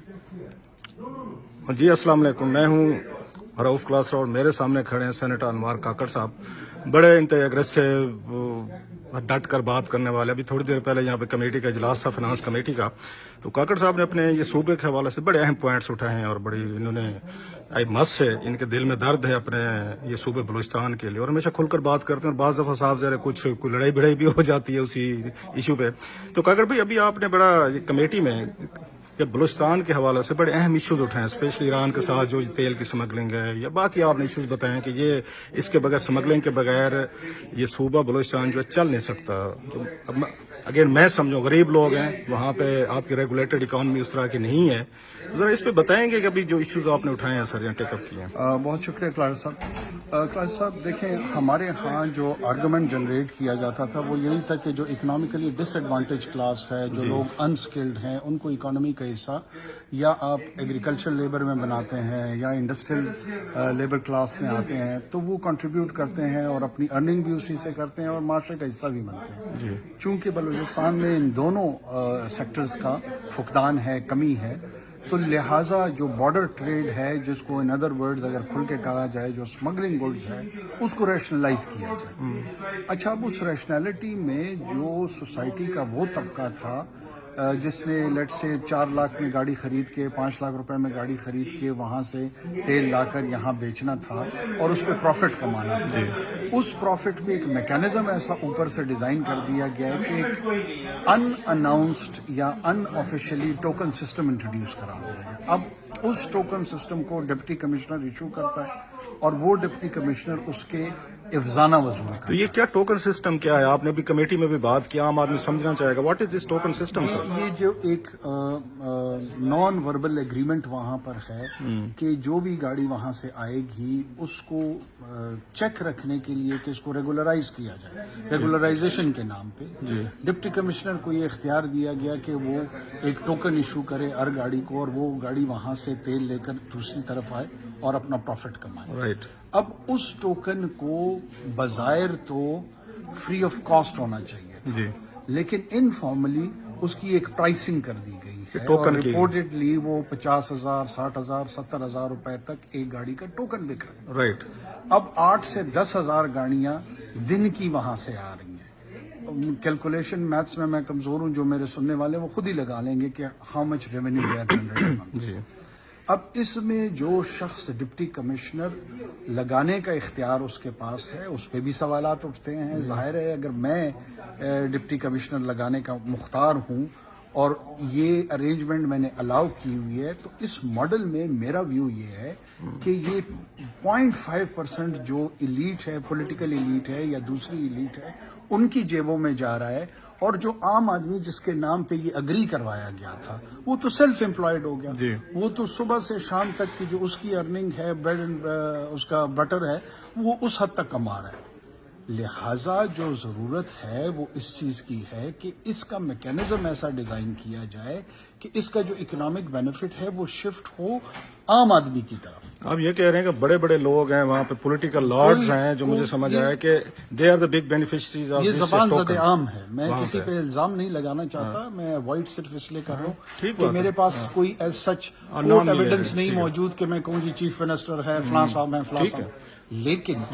جی अस्सलाम वालेकुम, मैं हूँ रऊफ क्लास और मेरे सामने खड़े हैं सेनेटर अनवार काकड़ साहब. बड़े इंतहा अग्रेसिव डट कर बात करने वाले. अभी थोड़ी देर पहले यहाँ पे कमेटी का इजलास था, फाइनेंस कमेटी का, तो काकड़ साहब ने अपने ये सूबे के हवाले से बड़े अहम पॉइंट्स उठाए हैं और बड़ी इन्होंने मस से इनके दिल में दर्द है अपने ये सूबे बलूचिस्तान के लिए और हमेशा खुलकर बात करते हैं. और बाज़ दफ़ा साहब ज़रा कुछ लड़ाई भिड़ाई भी हो जाती है उसी इशू पे. तो काकड़ भाई, अभी आपने बड़ा ये कमेटी में ये बलूचिस्तान के हवाले से बड़े अहम इश्यूज उठाए, स्पेशली ईरान के साथ जो तेल की स्मगलिंग है या बाकी आपने इश्यूज बताएं कि ये इसके बगैर, स्मगलिंग के बगैर ये सूबा बलूचिस्तान जो है चल नहीं सकता. तो अब अगेन मैं समझो गरीब लोग हैं, वहाँ पे आपकी रेगुलेटेड इकॉनमी उस तरह की नहीं है. जरा इस पे बताएंगे कि अभी जो इश्यूज आपने उठाए हैं सर, यहाँ टेकअप किए हैं. बहुत शुक्रिया क्लास साहब. क्लास साहब देखें, हमारे यहाँ जो आर्गूमेंट जनरेट किया जाता था वो यही था कि जो इकोनॉमिकली डिसएडवांटेज क्लास है, जो लोग अनस्किल्ड हैं, उनको इकोनॉमी का हिस्सा या आप एग्रीकल्चर लेबर में बनाते हैं या इंडस्ट्रियल लेबर क्लास में आते हैं तो वो कंट्रीब्यूट करते हैं और अपनी अर्निंग भी उसी से करते हैं और माशरे का हिस्सा भी बनते हैं. चूंकि बलूचिस्तान में इन दोनों सेक्टर्स का फुकदान है, कमी है, तो लिहाजा जो बॉर्डर ट्रेड है, जिसको इन अदर वर्ड्स अगर खुल के कहा जाए जो स्मगलिंग गुड्स है, उसको रैशनलाइज किया जाए. अच्छा, अब उस रैशनैलिटी में जो सोसाइटी का वो तबका था जिसने लेट से 4 लाख में गाड़ी खरीद के 5 लाख रुपए में गाड़ी खरीद के वहां से तेल लाकर यहाँ बेचना था और उस पर प्रॉफिट कमाना था, उस प्रॉफिट में एक मैकेनिज्म ऐसा ऊपर से डिजाइन कर दिया गया है कि एक अनअनाउंस्ड या अनऑफिशियली टोकन सिस्टम इंट्रोड्यूस करा दिया गया. अब उस टोकन सिस्टम को डिप्टी कमिश्नर इशू करता है और वो डिप्टी कमिश्नर उसके इफ्जाना वसूल करता है. तो ये क्या टोकन सिस्टम क्या है? आपने भी कमेटी में भी बात किया, आम आदमी समझना चाहेगा. What is this token system sir? ये जो एक नॉन वर्बल एग्रीमेंट वहां पर है कि जो भी गाड़ी वहां से आएगी उसको चेक रखने के लिए कि इसको रेगुलराइज किया जाए, रेगुलराइजेशन के नाम पे डिप्टी कमिश्नर को ये इख्तियार दिया गया कि वो एक टोकन इशू करे हर गाड़ी को और वो गाड़ी वहां से तेल लेकर दूसरी तरफ आए और अपना प्रॉफिट कमाए. राइट. अब उस टोकन को बजायर तो फ्री ऑफ कॉस्ट होना चाहिए जी, लेकिन इनफॉर्मली उसकी एक प्राइसिंग कर दी गई है टोकन और की रिपोर्टेडली वो 50,000, 60,000, 70,000 रुपए तक एक गाड़ी का टोकन बिक रहा है. राइट. अब 8 से 10,000 गाड़ियां दिन की वहां से आ रही हैं. कैलकुलेशन मैथ्स में मैं कमजोर हूं, जो मेरे सुनने वाले वो खुद ही लगा लेंगे कि how much revenue they are generating. अब इसमें जो शख्स डिप्टी कमिश्नर लगाने का इख्तियार उसके पास है, उस पर भी सवालात उठते हैं. जाहिर है अगर मैं डिप्टी कमिश्नर लगाने का मुख्तार हूं और ये अरेंजमेंट मैंने अलाउ की हुई है, तो इस मॉडल में मेरा व्यू ये है कि ये 0.5% जो इलीट है, पॉलिटिकल इलीट है या दूसरी इलीट है, उनकी जेबों में जा रहा है और जो आम आदमी जिसके नाम पे ये अग्री करवाया गया था वो तो सेल्फ एम्प्लॉयड हो गया. वो तो सुबह से शाम तक की जो उसकी अर्निंग है, ब्रेड एंड उसका बटर है, वो उस हद तक कमा रहा है. लिहाजा जो जरूरत है वो इस चीज की है कि इसका मैकेनिज्म ऐसा डिजाइन किया जाए कि इसका जो इकोनॉमिक बेनिफिट है वो शिफ्ट हो आम आदमी की तरफ. आप ये कह रहे हैं कि बड़े बड़े लोग हैं वहाँ पे, पॉलिटिकल लॉर्ड्स हैं, जो मुझे समझ आया कि they are the big beneficiaries of ये दिस ज़बान टोकन. ज़द आम है, मैं किसी पे इल्जाम नहीं लगाना चाहता. मैं अवॉइड सिर्फ इसलिए कर रहा हूँ कि मेरे पास कोई एज सच कोर्ट एविडेंस नहीं मौजूद कि मैं कहूँ जी चीफ मिनिस्टर है, फलां साहब है, फलां साहब. लेकिन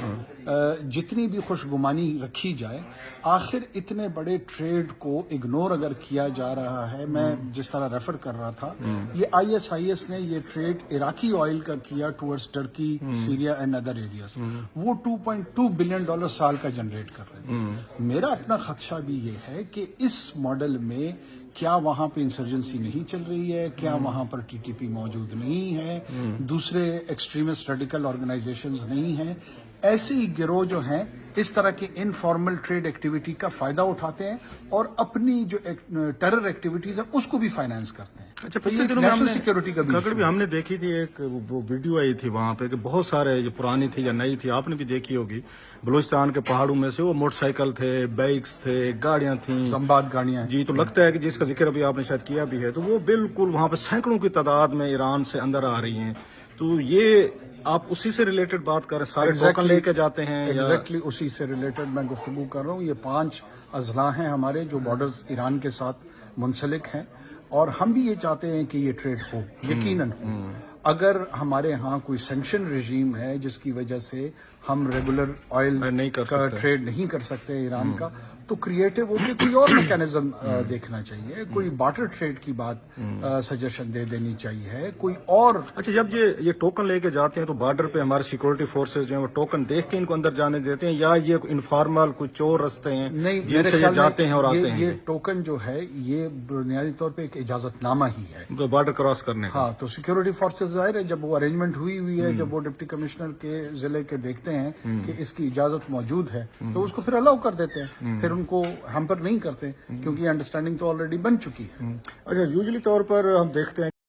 जितनी भी खुशगुमानी रखी जाए, आखिर इतने बड़े ट्रेड को इग्नोर अगर किया जा रहा है. मैं जिस तरह रेफर कर रहा था, ये ISIS ने ये ट्रेड इराकी ऑयल का किया towards Turkey, Syria and other areas. वो $2.2 बिलियन साल का जनरेट कर रहे थे. मेरा अपना खदशा भी ये है कि इस मॉडल में क्या वहां पे इंसर्जेंसी नहीं चल रही है, क्या वहां पर TTP मौजूद नहीं है, दूसरे एक्सट्रीमिस्ट रेडिकल ऑर्गेनाइजेशंस नहीं हैं. ऐसे ही गिरोह जो हैं इस तरह की इनफॉर्मल ट्रेड एक्टिविटी का फायदा उठाते हैं और अपनी जो टेरर एक्टिविटीज है उसको भी फाइनेंस करते हैं. अच्छा, पिछले दिनों में हमने सिक्योरिटी का भी हमने देखी थी, एक वो वीडियो आई थी वहाँ पे कि बहुत सारे, जो पुरानी थी या नई थी, आपने भी देखी होगी, बलूचिस्तान के पहाड़ों में से वो मोटरसाइकिल थे, बाइक्स थे, गाड़ियां थी, संबाद गाड़ियां जी. तो लगता है कि जिसका जिक्र अभी आपने शायद किया भी है, तो वो बिल्कुल वहाँ पे सैकड़ों की तादाद में ईरान से अंदर आ रही हैं. तो ये आप उसी से रिलेटेड बात कर रहे हैं? सारे टोकन लेके जाते हैं? एग्जैक्टली उसी से रिलेटेड मैं गुफ्तगू कर रहा हूँ. ये 5 अजला हैं हमारे जो बॉर्डर्स ईरान के साथ मुंसलिक हैं اور ہم بھی یہ چاہتے ہیں کہ یہ ٹریڈ ہو، یقیناً ہو. اگر ہمارے ہاں کوئی سینکشن رجیم ہے جس کی وجہ سے ہم ریگولر آئل نہیں کر کا سکتے. ٹریڈ نہیں کر سکتے ایران کا، تو کریٹو ہو کے کوئی اور میکینزم دیکھنا چاہیے. کوئی بارٹر ٹریڈ کی بات سجیشن دے دینی چاہیے. کوئی اور اچھا، جب یہ ٹوکن لے کے جاتے ہیں تو بارڈر پہ ہمارے سیکورٹی فورسز جو ہیں وہ ٹوکن دیکھ کے ان کو اندر جانے دیتے ہیں، یا یہ انفارمل کوئی چور رستے ہیں نہیں، جن میرے سے یہ خیال جاتے میں ہیں اور آتے ہیں؟ یہ ٹوکن جو ہے یہ بنیادی طور پہ ایک اجازت نامہ ہی ہے. بارڈر کراس کرنے کا. ہاں، تو سیکورٹی فورسز ظاہر ہے جب وہ ارینجمنٹ ہوئی ہے، جب وہ ڈپٹی کمشنر کے ضلع کے دیکھتے ہیں کہ اس کی اجازت موجود ہے تو اس کو پھر الاؤ کر دیتے ہیں، پھر ان کو ہیمپر نہیں کرتے کیونکہ یہ انڈرسٹینڈنگ تو آلریڈی بن چکی ہے. اچھا، یوزلی طور پر ہم دیکھتے ہیں